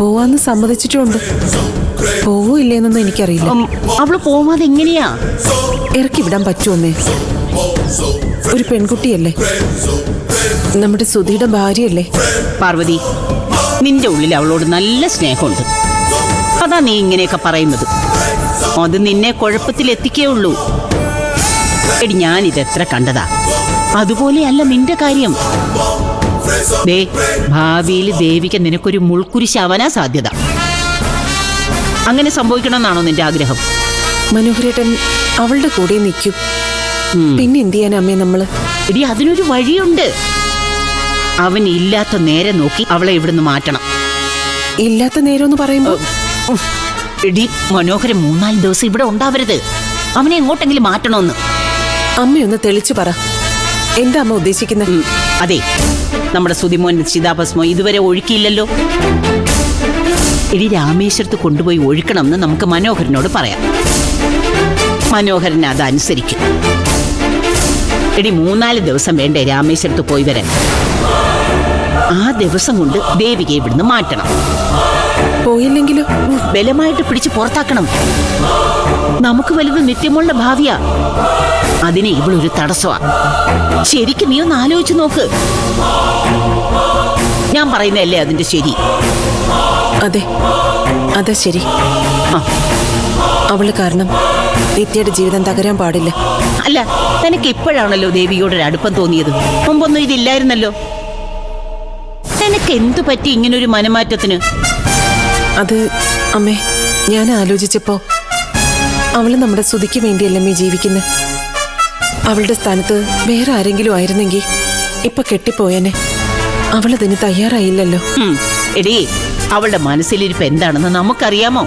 പോവാന്ന് സമ്മതിച്ചിട്ടുണ്ട്. പോവോ ഇല്ലേന്നൊന്നും എനിക്കറിയില്ല. അവള് പോവാതെ എങ്ങനെയാ? ഇറക്കി വിടാൻ പറ്റുമോ? ഒരു പെൺകുട്ടിയല്ലേ, നമ്മുടെ സുധിയുടെ ഭാര്യയല്ലേ. പാർവതി, നിന്റെ ഉള്ളിൽ അവളോട് നല്ല സ്നേഹമുണ്ട്. അതാ നീ ഇങ്ങനെയൊക്കെ പറയുന്നത്. അത് നിന്നെ കുഴപ്പത്തിൽ എത്തിക്കേ ഉള്ളൂ. എടി, ഞാനിതെത്ര കണ്ടതാ. അതുപോലെയല്ല നിന്റെ കാര്യം. ദേ, ഭാവിയിൽ ദേവിക്ക് നിനക്കൊരു മുൾക്കുരിശാവാനാ സാധ്യത. അങ്ങനെ സംഭവിക്കണമെന്നാണോ നിന്റെ ആഗ്രഹം? മനോഹരേട്ടൻ അവളുടെ കൂടെ നിൽക്കും. പിന്നെ എന്ത് ചെയ്യാൻ അമ്മേ നമ്മള്? എടി, അതിനൊരു വഴിയുണ്ട്. അവൻ ഇല്ലാത്ത നേരെ നോക്കി അവളെ ഇവിടുന്ന് മാറ്റണം. ഇല്ലാത്ത നേരം എന്ന് പറയുമ്പോ? എടി മനോഹരൻ 3-4 ദിവസം ഇവിടെ ഉണ്ടാവരുത്. അവനെ എങ്ങോട്ടെങ്കിലും മാറ്റണമെന്ന്. അമ്മയൊന്ന് തെളിച്ചു പറ, എന്താ അമ്മ ഉദ്ദേശിക്കുന്നത്? അതെ, നമ്മുടെ സുതിമോൻ ചിതാഭസ്മോ ഇതുവരെ ഒഴുക്കിയില്ലല്ലോ. എടി, രാമേശ്വരത്ത് കൊണ്ടുപോയി ഒഴുക്കണമെന്ന് നമുക്ക് മനോഹരനോട് പറയാം. മനോഹരൻ അതനുസരിക്കും. എടി, 3-4 ദിവസം വേണ്ടേ രാമേശ്വരത്ത് പോയി വരാൻ? ആ ദിവസം കൊണ്ട് ദേവികയെ ഇവിടുന്ന് മാറ്റണം. പോയില്ലെങ്കിലോ? ബലമായിട്ട് പിടിച്ച് പുറത്താക്കണം. നമുക്ക് വലുത് നിത്യമോളുടെ ഭാവിയാ. അതിനെ ഇവളൊരു തടസ്സമാ. ശരിക്കും നീ ഒന്ന് ആലോചിച്ച് നോക്ക്. ഞാൻ പറയുന്നതല്ലേ അതിന്റെ ശരി? അതെ, അതാ ശരി. അവള് കാരണം നിത്യയുടെ ജീവിതം തകരാൻ പാടില്ല. അല്ല, തനിക്ക് ഇപ്പോഴാണല്ലോ ദേവിയോടൊരു അടുപ്പം തോന്നിയത്. മുമ്പൊന്നും ഇതില്ലായിരുന്നല്ലോ. നിനക്ക് എന്തു പറ്റി ഇങ്ങനൊരു മനമാറ്റത്തിന്? അത് അമ്മേ, ഞാൻ ആലോചിച്ചപ്പോ അവള് നമ്മുടെ സുധിക്ക് വേണ്ടിയല്ലമ്മേ ജീവിക്കുന്നത്. അവളുടെ സ്ഥാനത്ത് വേറെ ആരെങ്കിലും ആയിരുന്നെങ്കിൽ ഇപ്പൊ കെട്ടിപ്പോയനെ. അവളതിന് തയ്യാറായില്ലല്ലോ. എടീ, അവളുടെ മനസ്സിലിരിപ്പ് എന്താണെന്ന് നമുക്കറിയാമോ?